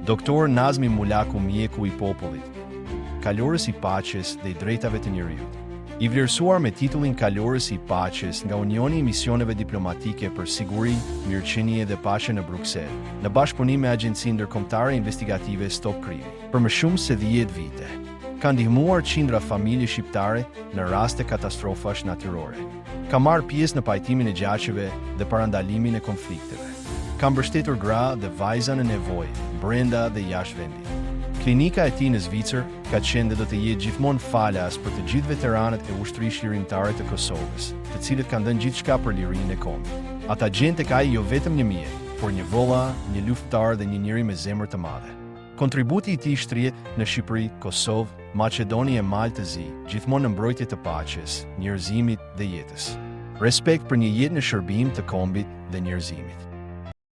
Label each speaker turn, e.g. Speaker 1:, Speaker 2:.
Speaker 1: Doktor Nazmi Mulaku, mjeku i popullit, kalorës i paqes dhe i drejtave të njerëzit. I vlerësuar me titullin Kalorës i paqes nga Unioni i Misioneve Diplomatike për Siguri, Mirëqenie dhe Paqe në Bruksel, në bashkëpunim me Agjencinë Ndërkombëtare Investigative Stop Krimi, për më shumë se 10 vite. Ka ndihmuar qindra familje shqiptare në raste katastrofash natyrore. Ka marrë pjesë në pajtimin e gjaqeve dhe parandalimin e konflikteve. Ka mbështetur gra dhe vajza në nevojë, brenda dhe jashtë vendit. Klinika e tij në Zvicër ka qenë dhe do të jetë gjithmonë falas për të gjithë veteranët e ushtrisë lirimtare të Kosovës, të cilët kanë dhënë gjithçka për lirinë e kombit. Ata gjen tek ai jo vetëm një mjet, por një vëlla, një luftëtar dhe një njeri me zemër të madhe. Kontributi i tij shtrihet në Shqipëri, Kosovë, Maqedoni e Maltëzi, gjithmonë në mbrojtje të paqes, njerëzimit dhe jetës. Respekt për një jetë në shërbim të kombit dhe njerëzimit.